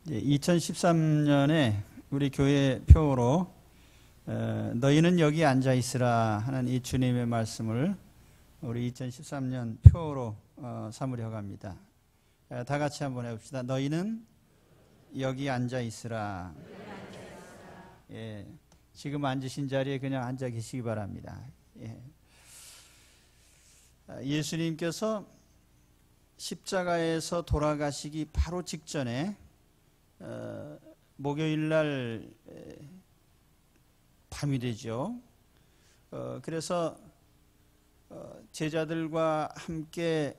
2013년에 우리 교회 표어로 너희는 여기 앉아 있으라 하는 이 주님의 말씀을 우리 2013년 표어로 삼으려고 합니다. 다 같이 한번 해봅시다. 너희는 여기 앉아 있으라. 예, 지금 앉으신 자리에 그냥 앉아 계시기 바랍니다. 예. 예수님께서 십자가에서 돌아가시기 바로 직전에 목요일날 밤이 되죠. 그래서 제자들과 함께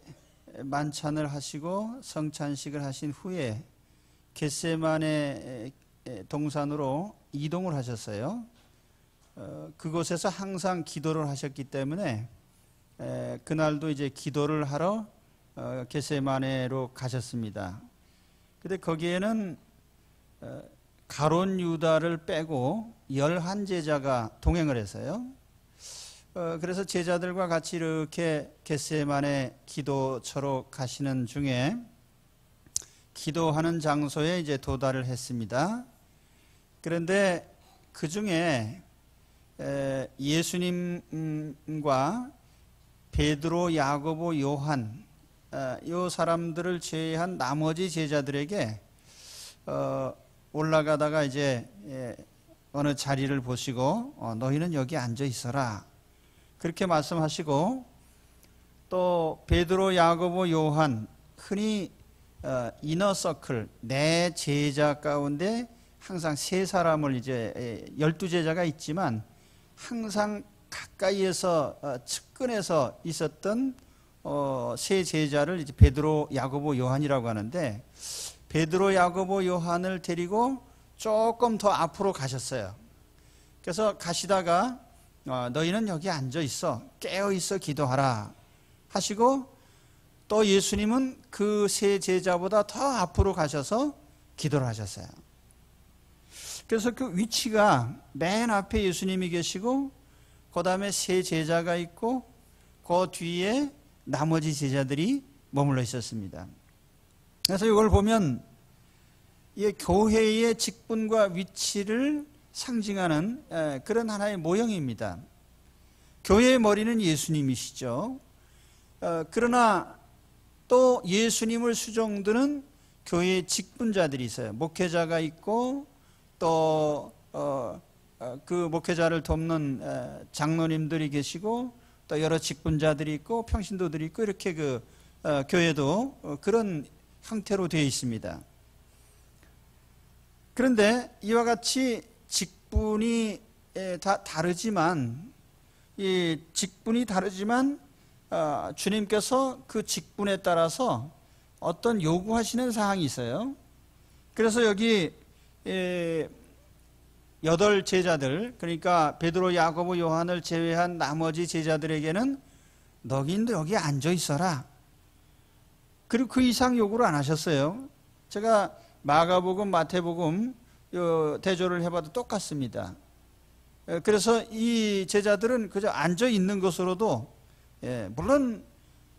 만찬을 하시고 성찬식을 하신 후에 겟세마네 동산으로 이동을 하셨어요. 그곳에서 항상 기도를 하셨기 때문에 그날도 이제 기도를 하러 겟세마네로 가셨습니다. 근데 거기에는 가룟 유다를 빼고 11제자가 동행을 했어요. 그래서 제자들과 같이 이렇게 겟세마네 기도처로 가시는 중에 기도하는 장소에 이제 도달을 했습니다. 그런데 그 중에 예수님과 베드로, 야고보, 요한 이 사람들을 제외한 나머지 제자들에게 올라가다가 이제 어느 자리를 보시고 너희는 여기 앉아 있어라 그렇게 말씀하시고, 또 베드로, 야고보, 요한 흔히 이너서클 내 제자 가운데 항상 세 사람을 이제 12제자가 있지만 항상 가까이에서 측근에서 있었던 세 제자를 이제 베드로, 야고보, 요한이라고 하는데, 베드로, 야고보, 요한을 데리고 조금 더 앞으로 가셨어요. 그래서 가시다가 너희는 여기 앉아 있어, 깨어 있어 기도하라 하시고, 또 예수님은 그 세 제자보다 더 앞으로 가셔서 기도를 하셨어요. 그래서 그 위치가 맨 앞에 예수님이 계시고 그 다음에 세 제자가 있고 그 뒤에 나머지 제자들이 머물러 있었습니다. 그래서 이걸 보면 이 교회의 직분과 위치를 상징하는 그런 하나의 모형입니다. 교회의 머리는 예수님이시죠. 그러나 또 예수님을 수종드는 교회의 직분자들이 있어요. 목회자가 있고 또 그 목회자를 돕는 장로님들이 계시고 또 여러 직분자들이 있고 평신도들이 있고 이렇게 그 교회도 그런 형태로 되어 있습니다. 그런데 이와 같이 직분이 다 다르지만 이 직분이 다르지만 주님께서 그 직분에 따라서 어떤 요구하시는 사항이 있어요. 그래서 여기 8제자들, 그러니까 베드로, 야고보, 요한을 제외한 나머지 제자들에게는 너희도 여기 앉아 있어라. 그리고 그 이상 요구를 안 하셨어요. 제가 마가복음, 마태복음 대조를 해봐도 똑같습니다. 그래서 이 제자들은 그저 앉아 있는 것으로도, 물론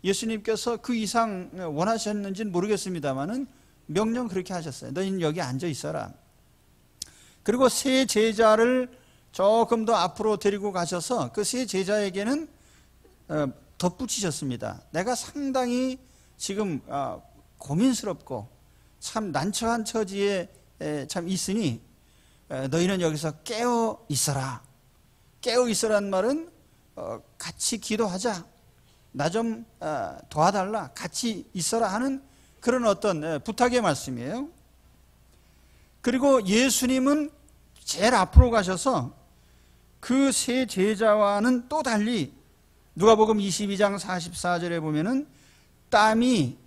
예수님께서 그 이상 원하셨는지는 모르겠습니다만은 명령 그렇게 하셨어요. 너희는 여기 앉아 있어라. 그리고 세 제자를 조금 더 앞으로 데리고 가셔서 그 세 제자에게는 덧붙이셨습니다. 내가 상당히 지금 고민스럽고 참 난처한 처지에 참 있으니 너희는 여기서 깨어 있어라. 깨어 있어라는 말은 같이 기도하자, 나 좀 도와달라, 같이 있어라 하는 그런 어떤 부탁의 말씀이에요. 그리고 예수님은 제일 앞으로 가셔서 그 세 제자와는 또 달리 누가복음 22장 44절에 보면은 땀이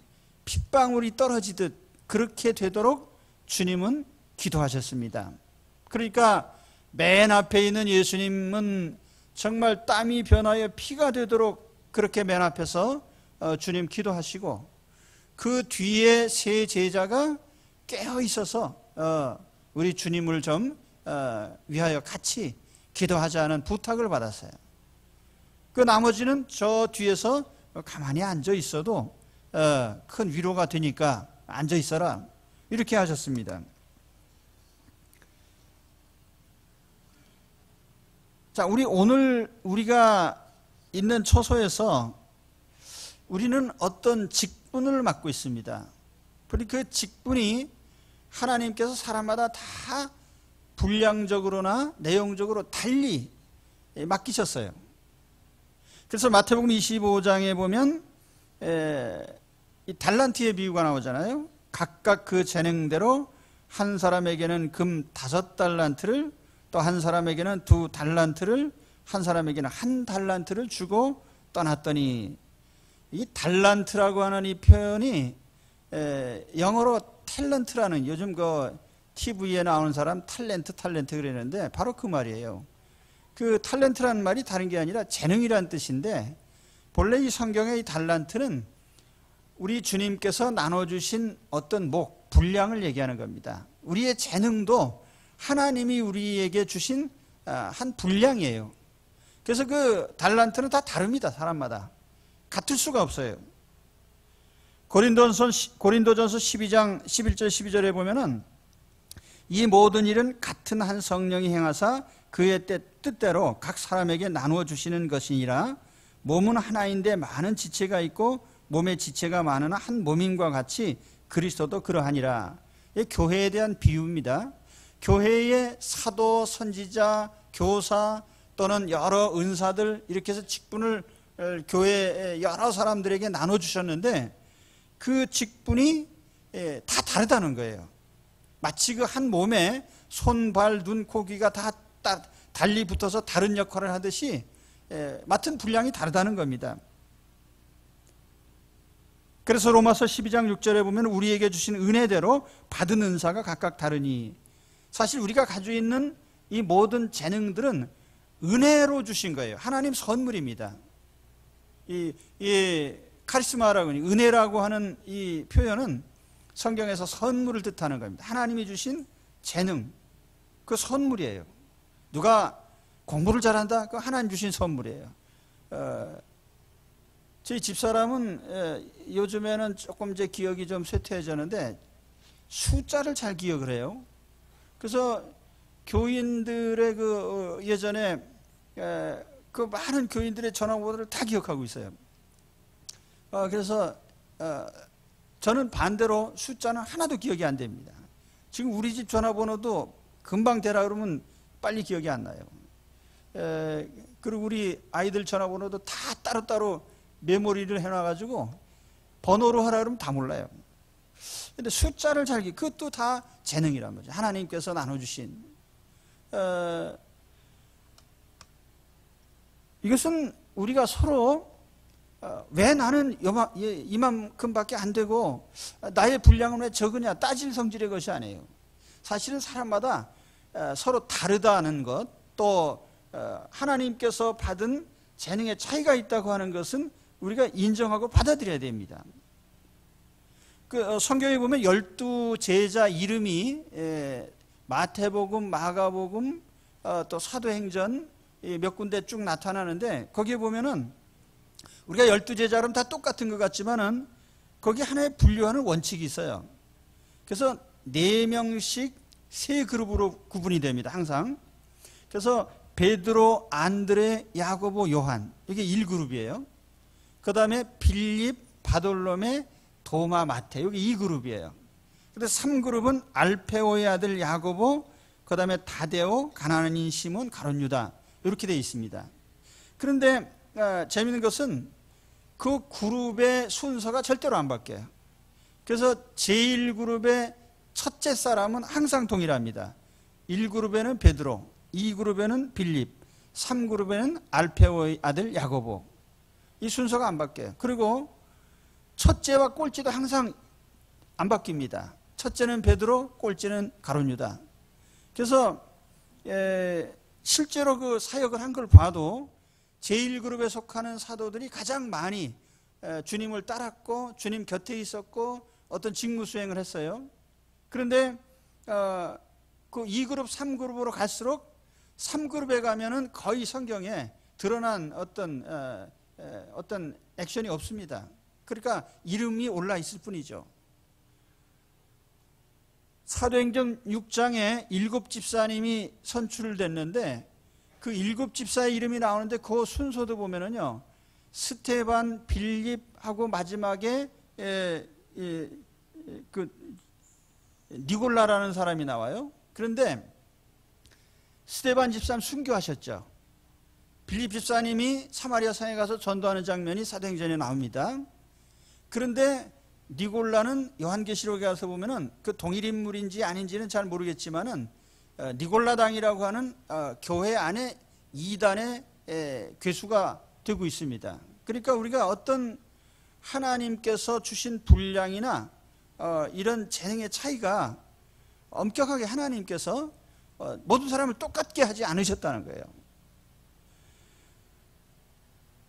핏방울이 떨어지듯 그렇게 되도록 주님은 기도하셨습니다. 그러니까 맨 앞에 있는 예수님은 정말 땀이 변하여 피가 되도록 그렇게 맨 앞에서 주님 기도하시고, 그 뒤에 세 제자가 깨어 있어서 우리 주님을 좀 위하여 같이 기도하자는 부탁을 받았어요. 그 나머지는 저 뒤에서 가만히 앉아 있어도 큰 위로가 되니까 앉아 있어라 이렇게 하셨습니다. 자, 오늘 우리가 있는 처소에서 우리는 어떤 직분을 맡고 있습니다. 그리고 그 직분이 하나님께서 사람마다 다 분량적으로나 내용적으로 달리 맡기셨어요. 그래서 마태복음 25장에 보면 이 달란트의 비유가 나오잖아요. 각각 그 재능대로 한 사람에게는 금 5달란트를, 또 한 사람에게는 2달란트를, 한 사람에게는 1달란트를 주고 떠났더니, 이 달란트라고 하는 이 표현이 영어로 탤런트라는, 요즘 그 TV에 나오는 사람 탤런트 그러는데 바로 그 말이에요. 그 탤런트라는 말이 다른 게 아니라 재능이라는 뜻인데, 본래 이 성경의 이 달란트는 우리 주님께서 나눠주신 어떤 분량을 얘기하는 겁니다. 우리의 재능도 하나님이 우리에게 주신 한 분량이에요. 그래서 그 달란트는 다 다릅니다. 사람마다 같을 수가 없어요. 고린도전서 12장 11절 12절에 보면은 이 모든 일은 같은 한 성령이 행하사 그의 뜻대로 각 사람에게 나누어 주시는 것이니라. 몸은 하나인데 많은 지체가 있고 몸의 지체가 많으나 한 몸임과 같이 그리스도도 그러하니라. 이 교회에 대한 비유입니다. 교회의 사도, 선지자, 교사 또는 여러 은사들, 이렇게 해서 직분을 교회의 여러 사람들에게 나눠주셨는데 그 직분이 다 다르다는 거예요. 마치 그 한 몸에 손, 발, 눈, 코, 귀가 다 달리 붙어서 다른 역할을 하듯이 맡은 분량이 다르다는 겁니다. 그래서 로마서 12장 6절에 보면 우리에게 주신 은혜대로 받은 은사가 각각 다르니, 사실 우리가 가지고 있는 이 모든 재능들은 은혜로 주신 거예요. 하나님 선물입니다. 이 카리스마라고 하는, 은혜라고 하는 이 표현은 성경에서 선물을 뜻하는 겁니다. 하나님이 주신 재능, 그 선물이에요. 누가 공부를 잘한다? 그 하나님 주신 선물이에요. 저희 집사람은 요즘에는 조금 이제 기억이 좀 쇠퇴해졌는데 숫자를 잘 기억을 해요. 그래서 교인들의 그 예전에 그 많은 교인들의 전화번호를 다 기억하고 있어요. 그래서 저는 반대로 숫자는 하나도 기억이 안 됩니다. 지금 우리 집 전화번호도 금방 대라 그러면 빨리 기억이 안 나요. 그리고 우리 아이들 전화번호도 다 따로따로 메모리를 해놔가지고 번호로 하라 그러면 다 몰라요. 근데 숫자를 잘 그것도 다 재능이란 거죠. 하나님께서 나눠주신. 이것은 우리가 서로 왜 나는 이만큼밖에 안 되고 나의 분량은 왜 적으냐 따질 성질의 것이 아니에요. 사실은 사람마다 서로 다르다는 것, 또 하나님께서 받은 재능의 차이가 있다고 하는 것은 우리가 인정하고 받아들여야 됩니다. 그 성경에 보면 12제자 이름이 마태복음, 마가복음, 또 사도행전 몇 군데 쭉 나타나는데, 거기에 보면은 우리가 12제자는 다 똑같은 것 같지만은 거기 하나의 분류하는 원칙이 있어요. 그래서 4명씩 3그룹으로 구분이 됩니다. 항상. 그래서 베드로, 안드레, 야고보, 요한, 이게 1그룹이에요. 그 다음에 빌립, 바돌로메, 도마, 마태, 여기 2그룹이에요. 그래서 3그룹은 알페오의 아들 야고보, 그 다음에 다데오, 가나안인 시몬, 가룟 유다, 이렇게 되어 있습니다. 그런데 재미있는 것은 그 그룹의 순서가 절대로 안 바뀌어요. 그래서 제1그룹의 첫째 사람은 항상 동일합니다. 1그룹에는 베드로, 2그룹에는 빌립, 3그룹에는 알페오의 아들 야고보. 이 순서가 안 바뀌어요. 그리고 첫째와 꼴찌도 항상 안 바뀝니다. 첫째는 베드로, 꼴찌는 가룟 유다. 그래서 실제로 그 사역을 한 걸 봐도 제1그룹에 속하는 사도들이 가장 많이 주님을 따랐고 주님 곁에 있었고 어떤 직무 수행을 했어요. 그런데 그 2그룹, 3그룹으로 갈수록 3그룹에 가면은 거의 성경에 드러난 어떤 액션이 없습니다. 그러니까 이름이 올라 있을 뿐이죠. 사도행전 6장에 7 집사님이 선출됐는데 그 7집사의 이름이 나오는데 그 순서도 보면은요, 스테반, 빌립하고 마지막에 그 니골라라는 사람이 나와요. 그런데 스테반 집사님 순교하셨죠. 빌립 집사님이 사마리아 성에 가서 전도하는 장면이 사도행전에 나옵니다. 그런데 니골라는 요한계시록에 가서 보면은 그 동일 인물인지 아닌지는 잘 모르겠지만은 니골라당이라고 하는 교회 안에 이단의 괴수가 되고 있습니다. 그러니까 우리가 어떤 하나님께서 주신 분량이나 이런 재능의 차이가 엄격하게 하나님께서 모든 사람을 똑같게 하지 않으셨다는 거예요.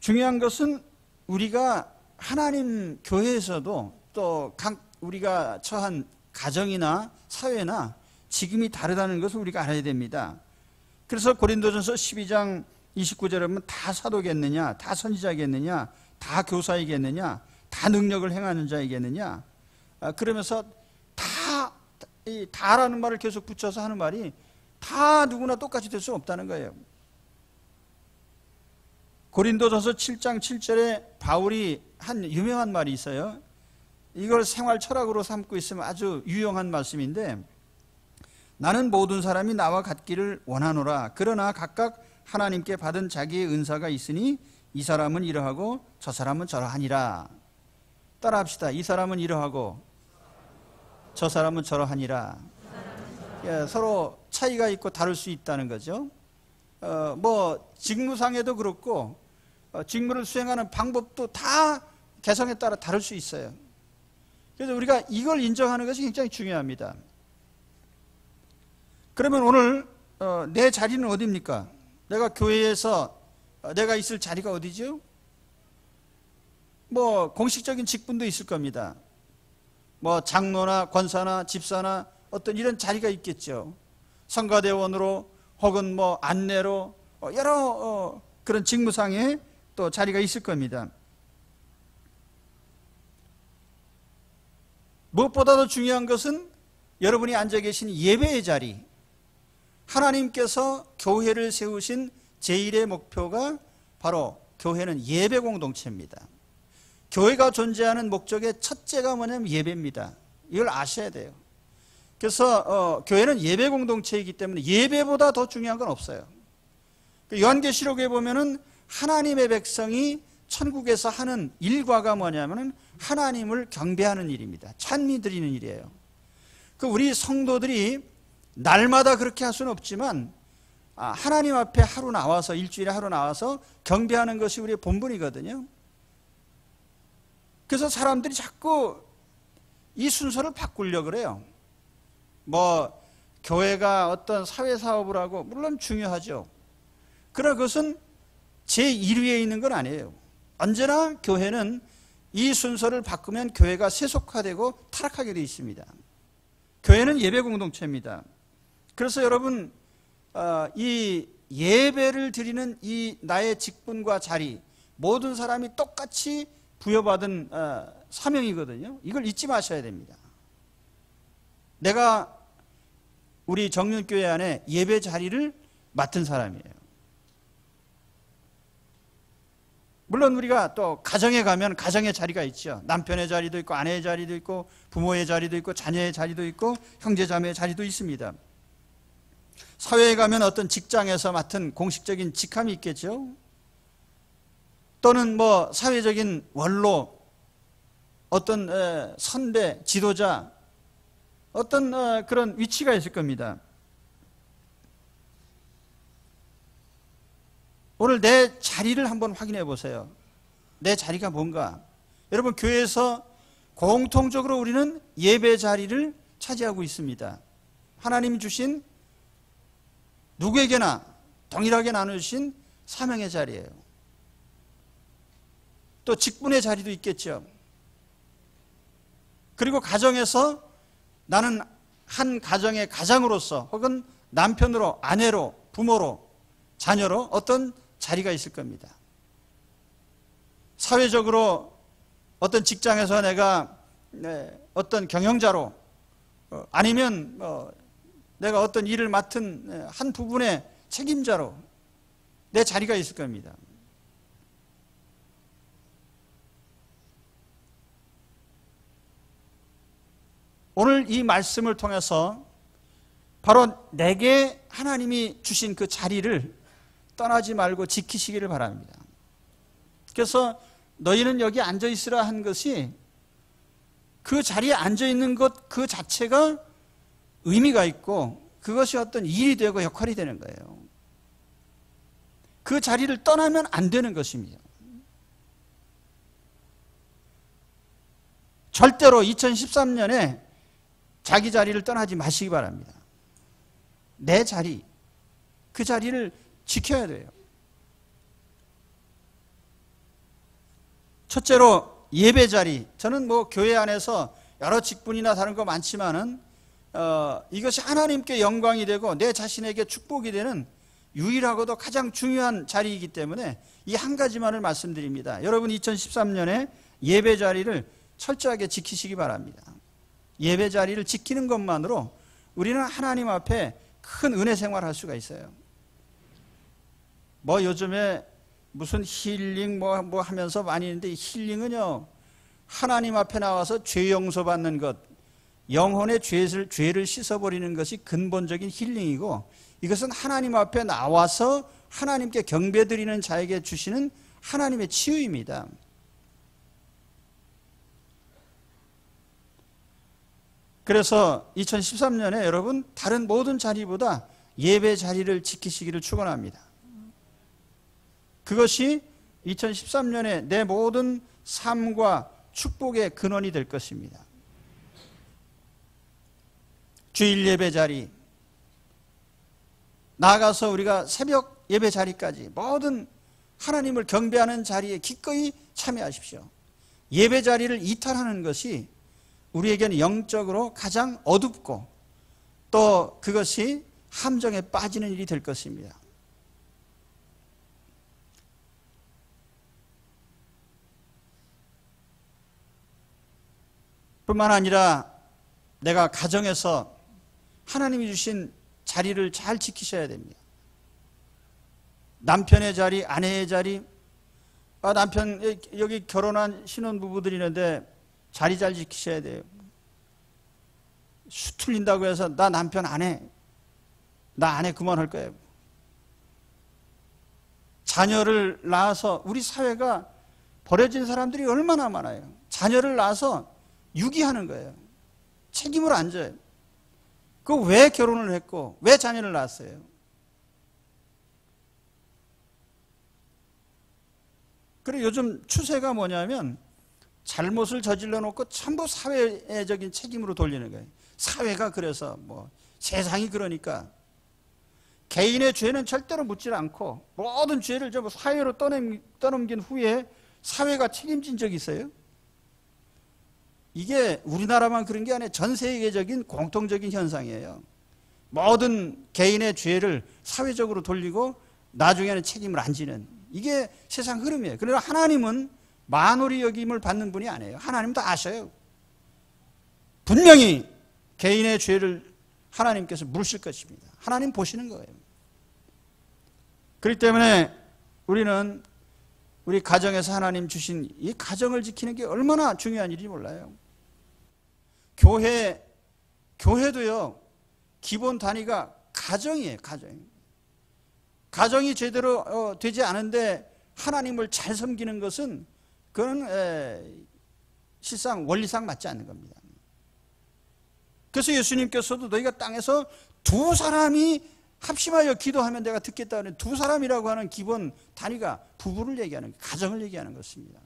중요한 것은 우리가 하나님 교회에서도 또 각 우리가 처한 가정이나 사회나 지금이 다르다는 것을 우리가 알아야 됩니다. 그래서 고린도전서 12장 29절에 보면 다 사도겠느냐, 다 선지자겠느냐, 다 교사이겠느냐, 다 능력을 행하는 자이겠느냐, 그러면서 다라는 말을 계속 붙여서 하는 말이 다 누구나 똑같이 될 수 없다는 거예요. 고린도전서 7장 7절에 바울이 한 유명한 말이 있어요. 이걸 생활 철학으로 삼고 있으면 아주 유용한 말씀인데, 나는 모든 사람이 나와 같기를 원하노라. 그러나 각각 하나님께 받은 자기의 은사가 있으니 이 사람은 이러하고 저 사람은 저러하니라. 따라합시다. 이 사람은 이러하고 저 사람은 저러하니라. 서로 차이가 있고 다를 수 있다는 거죠. 직무상에도 그렇고 직무를 수행하는 방법도 다 개성에 따라 다를 수 있어요. 그래서 우리가 이걸 인정하는 것이 굉장히 중요합니다. 그러면 오늘 내 자리는 어디입니까? 내가 교회에서 내가 있을 자리가 어디죠? 공식적인 직분도 있을 겁니다. 장로나 권사나 집사나 어떤 이런 자리가 있겠죠. 성가대원으로 혹은 안내로 여러 그런 직무상에 또 자리가 있을 겁니다. 무엇보다도 중요한 것은 여러분이 앉아 계신 예배의 자리, 하나님께서 교회를 세우신 제1의 목표가 바로 교회는 예배 공동체입니다. 교회가 존재하는 목적의 첫째가 뭐냐면 예배입니다. 이걸 아셔야 돼요. 그래서 교회는 예배 공동체이기 때문에 예배보다 더 중요한 건 없어요. 요한계시록에 보면은 하나님의 백성이 천국에서 하는 일과가 뭐냐면은 하나님을 경배하는 일입니다. 찬미 드리는 일이에요. 우리 성도들이 날마다 그렇게 할 수는 없지만 하나님 앞에 하루 나와서, 일주일에 하루 나와서 경배하는 것이 우리의 본분이거든요. 그래서 사람들이 자꾸 이 순서를 바꾸려고 그래요. 교회가 어떤 사회사업을 하고, 물론 중요하죠. 그러나 그것은 제1위에 있는 건 아니에요. 언제나 교회는 이 순서를 바꾸면 교회가 세속화되고 타락하게 되어 있습니다. 교회는 예배 공동체입니다. 그래서 여러분, 이 예배를 드리는 이 나의 직분과 자리, 모든 사람이 똑같이 부여받은 사명이거든요. 이걸 잊지 마셔야 됩니다. 내가 우리 정륜교회 안에 예배 자리를 맡은 사람이에요. 물론 우리가 또 가정에 가면 가정의 자리가 있죠. 남편의 자리도 있고, 아내의 자리도 있고, 부모의 자리도 있고, 자녀의 자리도 있고, 형제자매의 자리도 있습니다. 사회에 가면 어떤 직장에서 맡은 공식적인 직함이 있겠죠. 또는 사회적인 원로, 어떤 선배, 지도자, 어떤 그런 위치가 있을 겁니다. 오늘 내 자리를 한번 확인해 보세요. 내 자리가 뭔가? 여러분, 교회에서 공통적으로 우리는 예배 자리를 차지하고 있습니다. 하나님이 주신 누구에게나 동일하게 나누신 사명의 자리예요. 또 직분의 자리도 있겠죠. 그리고 가정에서 나는 한 가정의 가장으로서, 혹은 남편으로, 아내로, 부모로, 자녀로 어떤 자리가 있을 겁니다. 사회적으로 어떤 직장에서 내가 어떤 경영자로, 아니면 내가 어떤 일을 맡은 한 부분의 책임자로, 내 자리가 있을 겁니다. 오늘 이 말씀을 통해서 바로 내게 하나님이 주신 그 자리를 떠나지 말고 지키시기를 바랍니다. 그래서 너희는 여기 앉아 있으라 한 것이 그 자리에 앉아 있는 것 그 자체가 의미가 있고 그것이 어떤 일이 되고 역할이 되는 거예요. 그 자리를 떠나면 안 되는 것입니다. 절대로 2013년에 자기 자리를 떠나지 마시기 바랍니다. 내 자리, 그 자리를 지켜야 돼요. 첫째로 예배 자리. 저는 뭐 교회 안에서 여러 직분이나 다른 거 많지만은 이것이 하나님께 영광이 되고 내 자신에게 축복이 되는 유일하고도 가장 중요한 자리이기 때문에 이 한 가지만을 말씀드립니다. 여러분 2013년에 예배 자리를 철저하게 지키시기 바랍니다. 예배 자리를 지키는 것만으로 우리는 하나님 앞에 큰 은혜 생활을 할 수가 있어요. 뭐 요즘에 무슨 힐링 뭐 하면서 많이 있는데 힐링은요, 하나님 앞에 나와서 죄 용서 받는 것, 영혼의 죄를 씻어버리는 것이 근본적인 힐링이고, 이것은 하나님 앞에 나와서 하나님께 경배드리는 자에게 주시는 하나님의 치유입니다. 그래서 2013년에 여러분 다른 모든 자리보다 예배 자리를 지키시기를 축원합니다. 그것이 2013년에 내 모든 삶과 축복의 근원이 될 것입니다. 주일 예배 자리, 나아가서 우리가 새벽 예배 자리까지 모든 하나님을 경배하는 자리에 기꺼이 참여하십시오. 예배 자리를 이탈하는 것이 우리에게는 영적으로 가장 어둡고 또 그것이 함정에 빠지는 일이 될 것입니다. 뿐만 아니라 내가 가정에서 하나님이 주신 자리를 잘 지키셔야 됩니다. 남편의 자리, 아내의 자리, 남편 여기 결혼한 신혼부부들이 있는데 자리 잘 지키셔야 돼요. 수틀린다고 해서 나 남편 안 해. 나 안 해 그만할 거예요. 자녀를 낳아서 우리 사회가 버려진 사람들이 얼마나 많아요. 자녀를 낳아서 유기하는 거예요. 책임을 안 져요. 그 왜 결혼을 했고 왜 자녀를 낳았어요? 그리고 요즘 추세가 뭐냐면 잘못을 저질러 놓고 전부 사회적인 책임으로 돌리는 거예요. 사회가 그래서 뭐 세상이 그러니까 개인의 죄는 절대로 묻지 않고 모든 죄를 전부 사회로 떠넘긴 후에 사회가 책임진 적이 있어요? 이게 우리나라만 그런 게 아니라 전 세계적인 공통적인 현상이에요. 모든 개인의 죄를 사회적으로 돌리고 나중에는 책임을 안 지는, 이게 세상 흐름이에요. 그러나 하나님은 만홀히 여김을 받는 분이 아니에요. 하나님 다 아셔요. 분명히 개인의 죄를 하나님께서 물으실 것입니다. 하나님 보시는 거예요. 그렇기 때문에 우리는 우리 가정에서 하나님 주신 이 가정을 지키는 게 얼마나 중요한 일인지 몰라요. 교회도요, 기본 단위가 가정이에요. 가정이 제대로 되지 않은데 하나님을 잘 섬기는 것은 그건 실상 원리상 맞지 않는 겁니다. 그래서 예수님께서도 너희가 땅에서 두 사람이 합심하여 기도하면 내가 듣겠다는 두 사람이라고 하는 기본 단위가 부부를 얘기하는, 가정을 얘기하는 것입니다.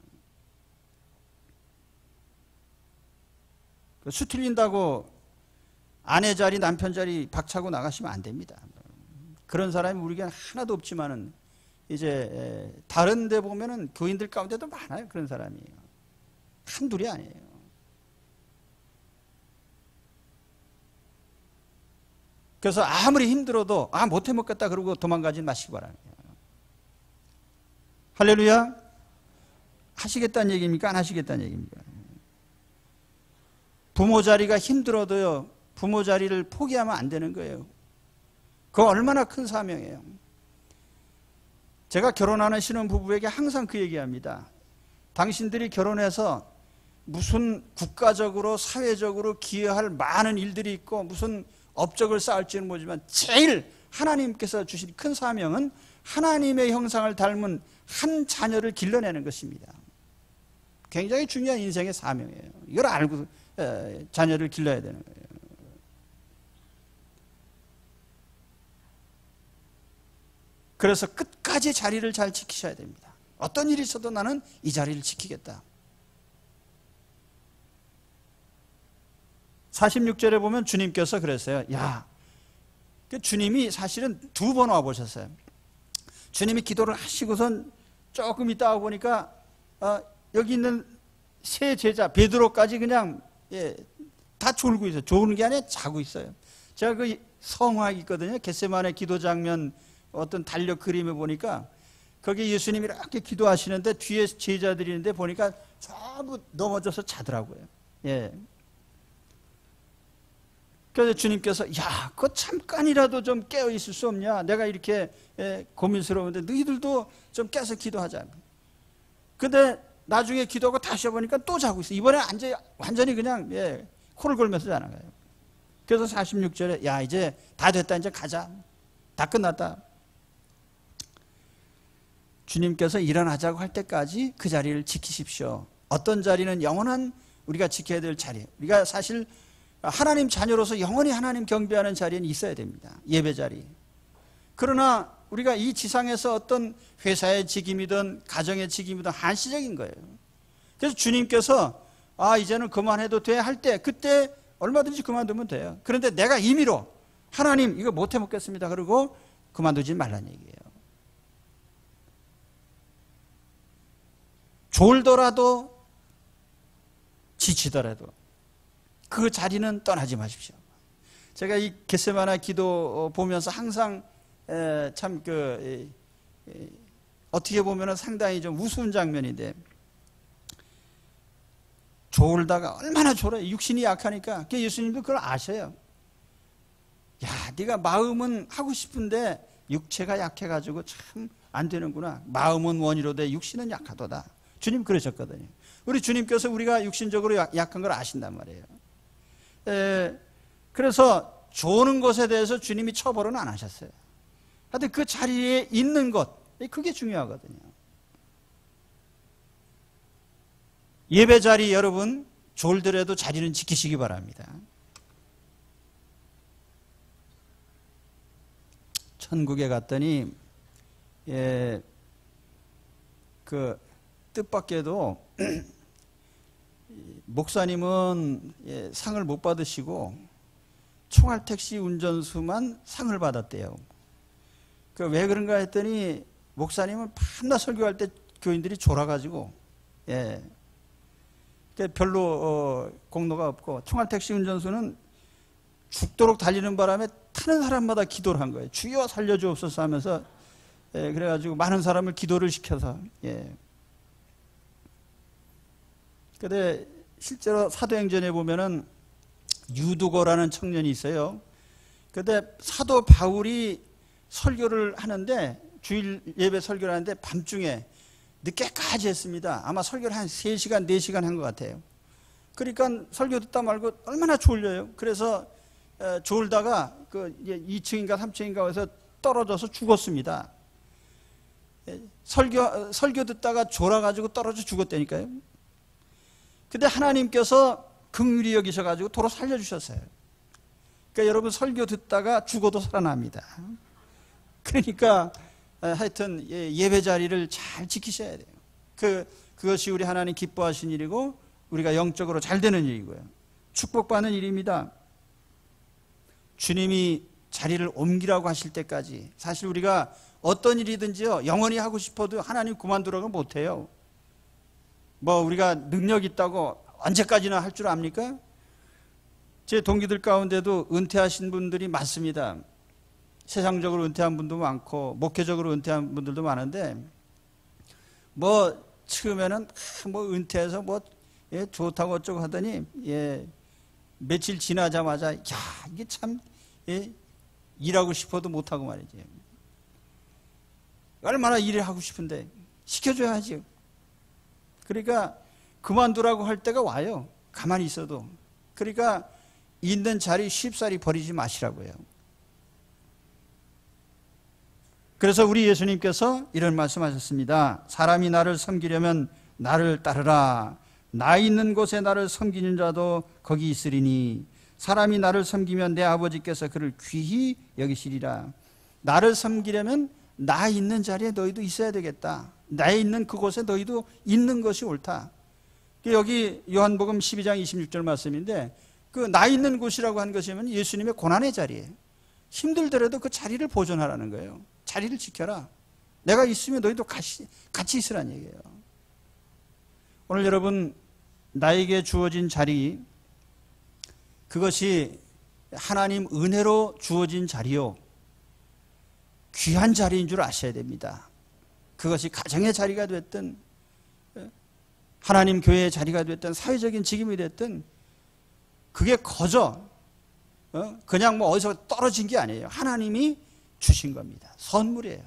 수틀린다고 아내 자리, 남편 자리 박차고 나가시면 안 됩니다. 그런 사람이 우리에게는 하나도 없지만은 이제 다른 데 보면은 교인들 가운데도 많아요. 그런 사람이. 한둘이 아니에요. 그래서 아무리 힘들어도 못해 먹겠다 그러고 도망가지 마시기 바랍니다. 할렐루야. 하시겠다는 얘기입니까? 안 하시겠다는 얘기입니까? 부모 자리가 힘들어도요, 부모 자리를 포기하면 안 되는 거예요. 그거 얼마나 큰 사명이에요. 제가 결혼하는 신혼부부에게 항상 그 얘기합니다. 당신들이 결혼해서 무슨 국가적으로 사회적으로 기여할 많은 일들이 있고 무슨 업적을 쌓을지는 모르지만 제일 하나님께서 주신 큰 사명은 하나님의 형상을 닮은 한 자녀를 길러내는 것입니다. 굉장히 중요한 인생의 사명이에요. 이걸 알고 자녀를 길러야 되는 거예요. 그래서 끝까지 자리를 잘 지키셔야 됩니다. 어떤 일이 있어도 나는 이 자리를 지키겠다. 46절에 보면 주님께서 그랬어요. 야, 주님이 사실은 2번 와보셨어요. 주님이 기도를 하시고선 조금 있다 보니까 여기 있는 세 제자 베드로까지 그냥 다 졸고 있어요. 졸는 게 아니라 자고 있어요. 제가 그 성화가 있거든요. 겟세마네 기도 장면 어떤 달력 그림에 보니까 거기 예수님이 이렇게 기도하시는데 뒤에 제자들이 있는데 보니까 전부 넘어져서 자더라고요. 예. 그래서 주님께서 야, 그거 잠깐이라도 좀 깨어 있을 수 없냐? 내가 이렇게 고민스러운데 너희들도 좀 깨서 기도하자. 근데 나중에 기도하고 다시 해보니까 또 자고 있어. 이번에 완전히 그냥 코를 골면서 자는 거예요. 그래서 46절에 야, 이제 다 됐다. 이제 가자. 다 끝났다. 주님께서 일어나자고 할 때까지 그 자리를 지키십시오. 어떤 자리는 영원한 우리가 지켜야 될 자리. 우리가 사실 하나님 자녀로서 영원히 하나님 경배하는 자리는 있어야 됩니다. 예배 자리. 그러나 우리가 이 지상에서 어떤 회사의 직임이든 가정의 직임이든 한시적인 거예요. 그래서 주님께서 이제는 그만해도 돼 할 때 그때 얼마든지 그만두면 돼요. 그런데 내가 임의로 하나님 이거 못해 먹겠습니다. 그러고 그만두지 말라는 얘기예요. 졸더라도 지치더라도 그 자리는 떠나지 마십시오. 제가 이 겟세마네 기도 보면서 항상 참 어떻게 보면 상당히 좀 우스운 장면인데 졸다가 얼마나 졸아요. 육신이 약하니까. 예수님도 그걸 아셔요. 야, 네가 마음은 하고 싶은데 육체가 약해가지고 참 안 되는구나. 마음은 원이로되 육신은 약하도다. 주님 그러셨거든요. 우리 주님께서 우리가 육신적으로 약한 걸 아신단 말이에요. 그래서 조는 것에 대해서 주님이 처벌은 안 하셨어요. 하여튼 그 자리에 있는 것, 그게 중요하거든요. 예배 자리 여러분 졸더라도 자리는 지키시기 바랍니다. 천국에 갔더니 그 뜻밖에도 목사님은 상을 못 받으시고 총알택시 운전수만 상을 받았대요. 왜 그런가 했더니 목사님은 밤낮 설교할 때 교인들이 졸아가지고 별로 공로가 없고 총알택시 운전수는 죽도록 달리는 바람에 타는 사람마다 기도를 한 거예요. 주여 살려주옵소서 하면서 그래가지고 많은 사람을 기도를 시켜서 근데 실제로 사도행전에 보면은 유두거라는 청년이 있어요. 근데 사도 바울이 설교를 하는데 주일 예배 설교를 하는데 밤중에 늦게까지 했습니다. 아마 설교를 한 3시간, 4시간 한 것 같아요. 그러니까 설교 듣다 말고 얼마나 졸려요. 그래서 졸다가 그 2층인가 3층인가 해서 떨어져서 죽었습니다. 설교 듣다가 졸아가지고 떨어져 죽었다니까요. 근데 하나님께서 긍휼히 여기셔가지고 도로 살려주셨어요. 그러니까 여러분 설교 듣다가 죽어도 살아납니다. 그러니까 하여튼 예배 자리를 잘 지키셔야 돼요. 그것이 우리 하나님 기뻐하신 일이고 우리가 영적으로 잘 되는 일이고요. 축복받는 일입니다. 주님이 자리를 옮기라고 하실 때까지 사실 우리가 어떤 일이든지요 영원히 하고 싶어도 하나님 그만두라고 못해요. 우리가 능력 있다고 언제까지나 할 줄 압니까? 제 동기들 가운데도 은퇴하신 분들이 많습니다. 세상적으로 은퇴한 분도 많고 목회적으로 은퇴한 분들도 많은데 처음에는 은퇴해서 좋다고 어쩌고 하더니 며칠 지나자마자 이게 참 일하고 싶어도 못하고 말이지. 얼마나 일을 하고 싶은데 시켜줘야지. 그러니까 그만두라고 할 때가 와요. 가만히 있어도. 그러니까 있는 자리 쉽사리 버리지 마시라고요. 그래서 우리 예수님께서 이런 말씀하셨습니다. 사람이 나를 섬기려면 나를 따르라. 나 있는 곳에 나를 섬기는 자도 거기 있으리니 사람이 나를 섬기면 내 아버지께서 그를 귀히 여기시리라. 나를 섬기려면 나 있는 자리에 너희도 있어야 되겠다. 나 있는 그곳에 너희도 있는 것이 옳다. 여기 요한복음 12장 26절 말씀인데 그 나 있는 곳이라고 한 것이면 예수님의 고난의 자리예요. 힘들더라도 그 자리를 보존하라는 거예요. 자리를 지켜라. 내가 있으면 너희도 같이 있으라는 얘기예요. 오늘 여러분 나에게 주어진 자리, 그것이 하나님 은혜로 주어진 자리요, 귀한 자리인 줄 아셔야 됩니다. 그것이 가정의 자리가 됐든 하나님 교회의 자리가 됐든 사회적인 직임이 됐든 그게 거저 그냥 뭐 어디서 떨어진 게 아니에요. 하나님이 주신 겁니다. 선물이에요.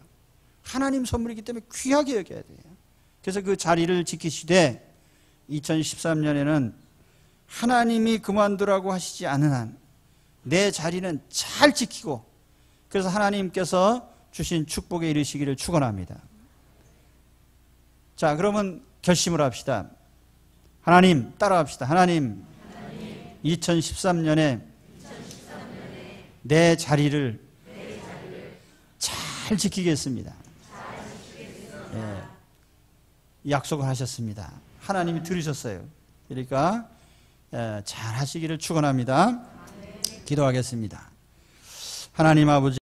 하나님 선물이기 때문에 귀하게 여겨야 돼요. 그래서 그 자리를 지키시되 2013년에는 하나님이 그만두라고 하시지 않은 한 내 자리는 잘 지키고, 그래서 하나님께서 주신 축복에 이르시기를 축원합니다. 자, 그러면 결심을 합시다. 하나님 따라합시다. 하나님 2013년에 내 자리를 잘 지키겠습니다. 예, 약속을 하셨습니다. 하나님이 들으셨어요. 그러니까 잘 하시기를 축원합니다. 기도하겠습니다. 하나님 아버지,